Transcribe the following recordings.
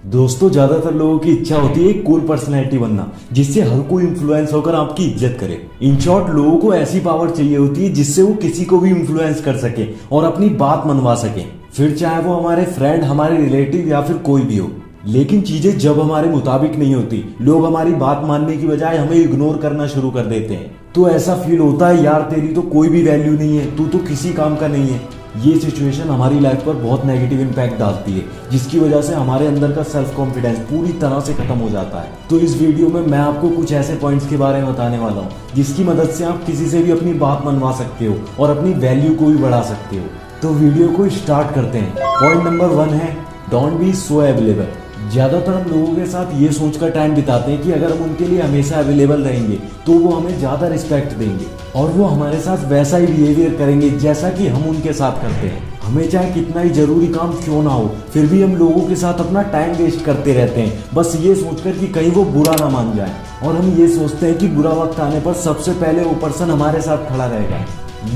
दोस्तों, ज्यादातर लोगों की इच्छा होती है एक कूल पर्सनैलिटी बनना, जिससे हर कोई इन्फ्लुएंस होकर आपकी इज्जत करे। इन शॉर्ट, लोगों को ऐसी पावर चाहिए होती है जिससे वो किसी को भी इन्फ्लुएंस कर सके और अपनी बात मनवा सके, फिर चाहे वो हमारे फ्रेंड, हमारे रिलेटिव या फिर कोई भी हो। लेकिन चीजें जब हमारे मुताबिक नहीं होती, लोग हमारी बात मानने की बजाय हमें इग्नोर करना शुरू कर देते हैं, तो ऐसा फील होता है यार तेरी तो कोई भी वैल्यू नहीं है, तू तो किसी काम का नहीं है। ये सिचुएशन हमारी लाइफ पर बहुत नेगेटिव इम्पैक्ट डालती है, जिसकी वजह से हमारे अंदर का सेल्फ कॉन्फिडेंस पूरी तरह से खत्म हो जाता है। तो इस वीडियो में मैं आपको कुछ ऐसे पॉइंट्स के बारे में बताने वाला हूँ जिसकी मदद से आप किसी से भी अपनी बात मनवा सकते हो और अपनी वैल्यू को भी बढ़ा सकते हो। तो वीडियो को स्टार्ट करते हैं। पॉइंट नंबर 1 है, डोंट बी सो अवेलेबल। ज्यादातर हम लोगों के साथ ये सोचकर टाइम बिताते हैं कि अगर हम उनके लिए हमेशा अवेलेबल रहेंगे तो वो हमें ज्यादा रिस्पेक्ट देंगे और वो हमारे साथ वैसा ही बिहेवियर करेंगे जैसा कि हम उनके साथ करते हैं। हमें चाहे कितना ही जरूरी काम क्यों ना हो, फिर भी हम लोगों के साथ अपना टाइम वेस्ट करते रहते हैं, बस ये सोचकर कि कहीं वो बुरा ना मान जाए। और हम ये सोचते हैं कि बुरा वक्त आने पर सबसे पहले वो पर्सन हमारे साथ खड़ा रहेगा।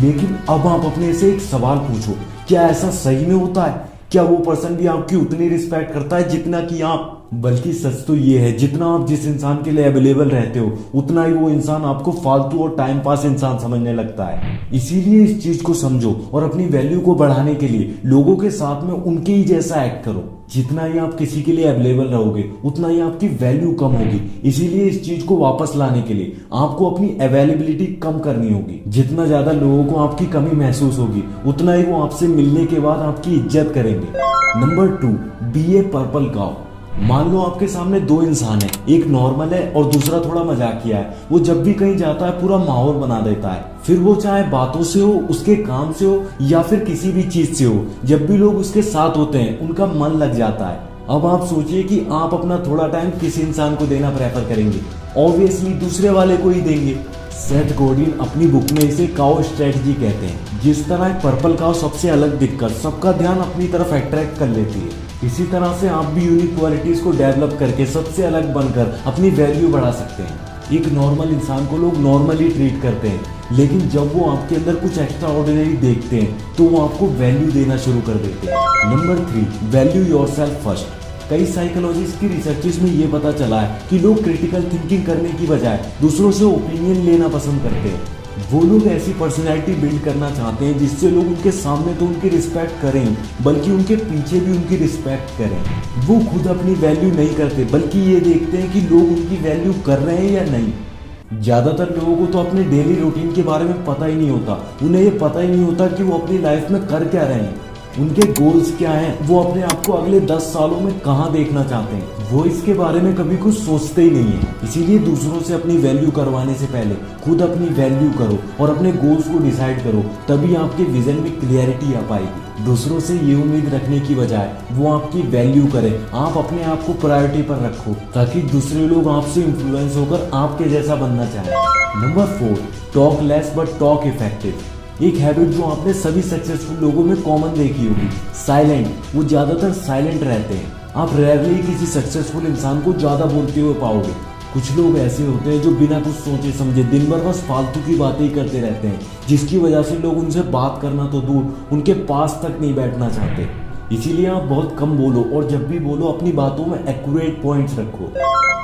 लेकिन अब आप अपने से एक सवाल पूछो, क्या ऐसा सही में होता है? क्या वो पर्सन भी आपकी उतनी रिस्पेक्ट करता है जितना कि आप? बल्कि सच तो ये है, जितना आप जिस इंसान के लिए अवेलेबल रहते हो उतना ही वो इंसान आपको फालतू और टाइम पास इंसान समझने लगता है। इसीलिए इस चीज को समझो और अपनी वैल्यू को बढ़ाने के लिए लोगों के साथ में उनके ही जैसा एक्ट करो। जितना ही आप किसी के लिए अवेलेबल रहोगे उतना ही आपकी वैल्यू कम होगी। इसीलिए इस चीज को वापस लाने के लिए आपको अपनी अवेलेबिलिटी कम करनी होगी। जितना ज्यादा लोगों को आपकी कमी महसूस होगी उतना ही वो आपसे मिलने के बाद आपकी इज्जत करेंगे। Number 2, be a purple cow. मान लो आपके सामने 2 इंसान है, एक नॉर्मल है और दूसरा थोड़ा मजाकिया है। वो जब भी कहीं जाता है पूरा माहौल बना देता है, फिर वो चाहे बातों से हो, उसके काम से हो या फिर किसी भी चीज से हो, जब भी लोग उसके साथ होते हैं उनका मन लग जाता है। अब आप सोचिए कि आप अपना थोड़ा टाइम किस इंसान को देना प्रेफर करेंगे? ऑब्वियसली दूसरे वाले को ही देंगे। सेथ गोडिन अपनी बुक में इसे काउ स्ट्रेटजी कहते हैं। जिस तरह एक पर्पल काउ सबसे अलग दिखकर सबका ध्यान अपनी तरफ अट्रैक्ट कर लेती है, इसी तरह से आप भी यूनिक क्वालिटीज को डेवलप करके सबसे अलग बनकर अपनी वैल्यू बढ़ा सकते हैं। एक नॉर्मल इंसान को लोग नॉर्मली ट्रीट करते हैं, लेकिन जब वो आपके अंदर कुछ एक्स्ट्रा ऑर्डिनरी देखते हैं तो वो आपको वैल्यू देना शुरू कर देते हैं। Number 3, value yourself first. कई साइकोलॉजिस्ट की रिसर्चेस में ये पता चला है कि लोग क्रिटिकल थिंकिंग करने की बजाय दूसरों से ओपिनियन लेना पसंद करते हैं। वो लोग ऐसी पर्सनैलिटी बिल्ड करना चाहते हैं जिससे लोग उनके सामने तो उनकी रिस्पेक्ट करें, बल्कि उनके पीछे भी उनकी रिस्पेक्ट करें। वो खुद अपनी वैल्यू नहीं करते, बल्कि ये देखते हैं कि लोग उनकी वैल्यू कर रहे हैं या नहीं। ज्यादातर लोगों को तो अपने डेली रूटीन के बारे में पता ही नहीं होता। उन्हें ये पता ही नहीं होता कि वो अपनी लाइफ में कर क्या रहे हैं, उनके गोल्स क्या हैं, वो अपने आप को अगले 10 सालों में कहाँ देखना चाहते हैं। वो इसके बारे में कभी कुछ सोचते ही नहीं है। इसीलिए दूसरों से अपनी वैल्यू करवाने से पहले खुद अपनी वैल्यू करो और अपने गोल्स को डिसाइड करो, तभी आपके विजन में क्लियरिटी आ पाएगी। दूसरों से ये उम्मीद रखने की बजाय वो आपकी वैल्यू करें, आप अपने आप को प्रायोरिटी पर रखो ताकि दूसरे लोग आपसे इन्फ्लुएंस होकर आपके जैसा बनना चाहें। Number 4, talk less but talk effective. एक हैबिट जो आपने सभी सक्सेसफुल लोगों में कॉमन देखी होगी, साइलेंट। वो ज्यादातर साइलेंट रहते हैं। आप रेयरली किसी सक्सेसफुल इंसान को ज्यादा बोलते हुए पाओगे। कुछ लोग ऐसे होते हैं जो बिना कुछ सोचे समझे दिन भर बस फालतू की बातें ही करते रहते हैं, जिसकी वजह से लोग उनसे बात करना तो दूर, उनके पास तक नहीं बैठना चाहते। इसीलिए आप बहुत कम बोलो और जब भी बोलो अपनी बातों में एक्यूरेट पॉइंट्स रखो।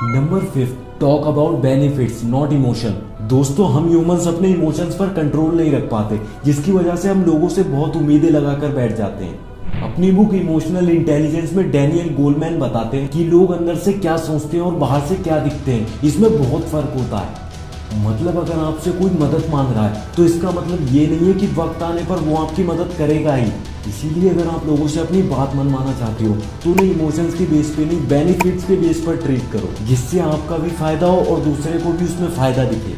Number 5, talk about benefits not emotion. दोस्तों, हम ह्यूमंस अपने इमोशंस पर कंट्रोल नहीं रख पाते, जिसकी वजह से हम लोगों से बहुत उम्मीदें लगाकर बैठ जाते हैं। अपनी बुक इमोशनल इंटेलिजेंस में डैनियल गोलमैन बताते हैं कि लोग अंदर से क्या सोचते हैं और बाहर से क्या दिखते हैं, इसमें बहुत फर्क होता है। मतलब अगर आपसे कोई मदद मांग रहा है तो इसका मतलब ये नहीं है कि वक्त आने पर वो आपकी मदद करेगा ही। इसीलिए अगर आप लोगों से अपनी बात मनवाना चाहते हो तो उन्हें इमोशंस के बेस पे नहीं, बेनिफिट्स के बेस पर ट्रीट करो, जिससे आपका भी फायदा हो और दूसरे को भी उसमें फायदा दिखे।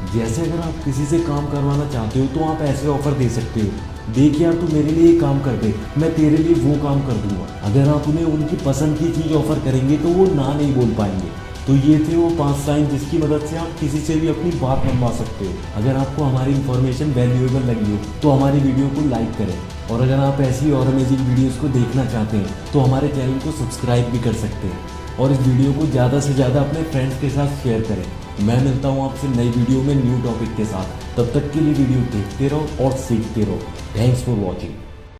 जैसे अगर आप किसी से काम करवाना चाहते हो तो आप ऐसे ऑफर दे सकते हो, देख यार तू मेरे लिए ये काम कर दे, मैं तेरे लिए वो काम कर दूंगा। अगर आप उन्हें उनकी पसंद की चीज ऑफर करेंगे तो वो ना नहीं बोल पाएंगे। तो ये थे वो 5 साइन जिसकी मदद से आप किसी से भी अपनी बात मनवा सकते हो। अगर आपको हमारी इन्फॉर्मेशन वैल्यूएबल लगी हो तो हमारी वीडियो को लाइक करें, और अगर आप ऐसी और अमेजिंग वीडियोस को देखना चाहते हैं तो हमारे चैनल को सब्सक्राइब भी कर सकते हैं, और इस वीडियो को ज़्यादा से ज़्यादा अपने फ्रेंड्स के साथ शेयर करें। मैं मिलता हूँ आपसे नई वीडियो में न्यू टॉपिक के साथ। तब तक के लिए वीडियो देखते रहो और सीखते रहो। Thanks for watching.